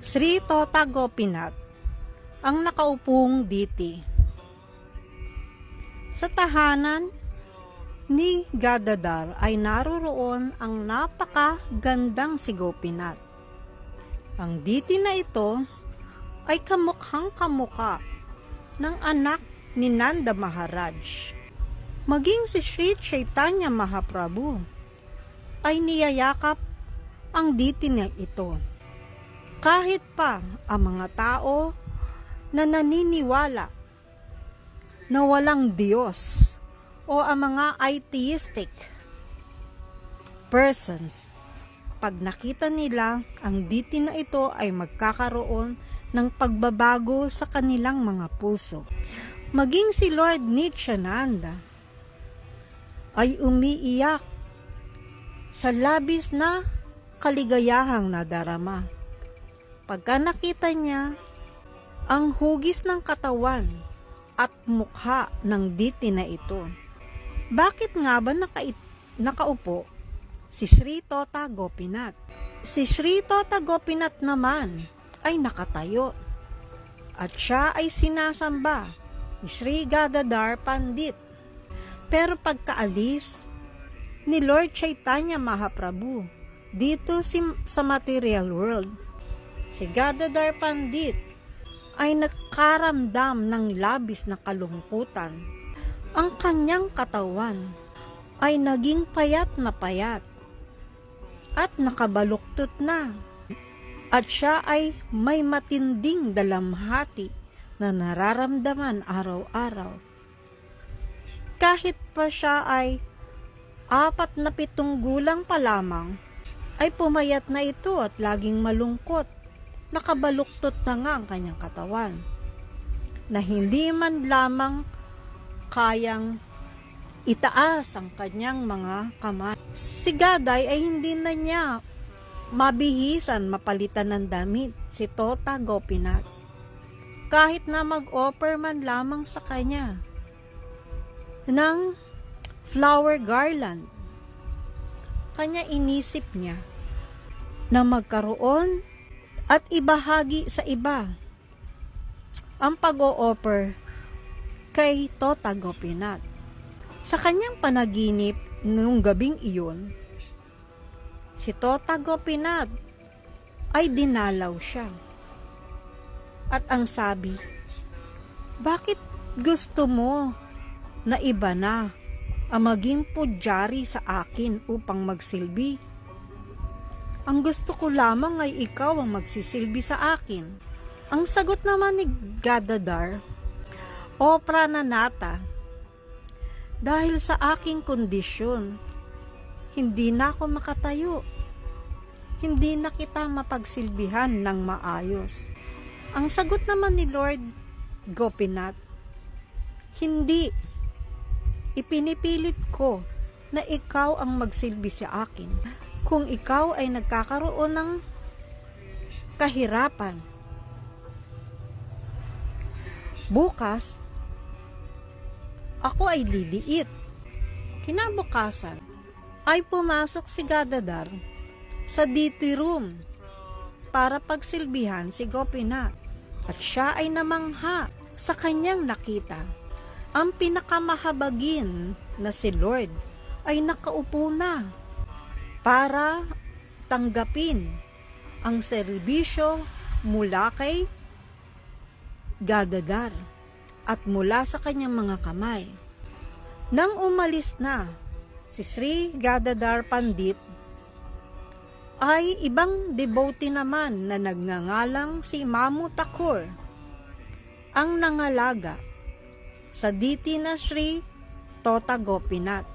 Sri Tota Gopinath, ang nakaupong diti. Sa tahanan ni Gadadhar ay naroroon ang napakagandang si Gopinath. Ang diti na ito ay kamukhang kamukha ng anak ni Nanda Maharaj. Maging si Sri Chaitanya Mahaprabhu ay niyayakap ang diti na ito. Kahit pa ang mga tao na naniniwala na walang Diyos o ang mga atheistic persons, pag nakita nila ang diti na ito ay magkakaroon ng pagbabago sa kanilang mga puso. Maging si Lord Nityananda ay umiiyak sa labis na kaligayahang nadarama pagka nakita niya ang hugis ng katawan at mukha ng diti na ito. Bakit nga ba nakaupo si Sri Tota Gopinath? Si Sri Tota Gopinath naman ay nakatayo at siya ay sinasamba ni Sri Gadadhar Pandit. Pero pagkaalis ni Lord Chaitanya Mahaprabhu dito sa material world, si Gadadhar Pandit ay nagkaramdam ng labis na kalungkutan. Ang kanyang katawan ay naging payat na payat at nakabaluktot na. At siya ay may matinding dalamhati na nararamdaman araw-araw. Kahit pa siya ay 47 gulang pa lamang, ay pumayat na ito at laging malungkot. Nakabaluktot na nga ang kanyang katawan, na hindi man lamang kayang itaas ang kanyang mga kamay. Si Gaday ay hindi na niya mabihisan mapalitan ng damit si Tota Gopinath. Kahit na mag-offer man lamang sa kanya ng flower garland, kanya inisip niya na magkaroon at ibahagi sa iba ang pag-o-offer kay Tota Gopinath. Sa kanyang panaginip noong gabing iyon, si Tota Gopinath ay dinalaw siya. At ang sabi, bakit gusto mo na iba na ang maging pudyari sa akin upang magsilbi? Ang gusto ko lamang ay ikaw ang magsisilbi sa akin. Ang sagot naman ni Gadadhar, O Prananatha, dahil sa aking kondisyon, hindi na ako makatayo. Hindi na kita mapagsilbihan ng maayos. Ang sagot naman ni Lord Gopinath, hindi. Ipinipilit ko na ikaw ang magsilbi sa akin. Kung ikaw ay nagkakaroon ng kahirapan, bukas, ako ay liliit. Kinabukasan, ay pumasok si Gadadhar sa DT room para pagsilbihan si Gopinath. At siya ay namangha sa kanyang nakita. Ang pinakamahabagin na si Lord ay nakaupo na para tanggapin ang serbisyo mula kay Gadadhar at mula sa kanyang mga kamay. Nang umalis na si Sri Gadadhar Pandit, ay ibang devotee naman na nagngangalang si Mamu Thakur ang nangalaga sa diti na Sri Tota Gopinath.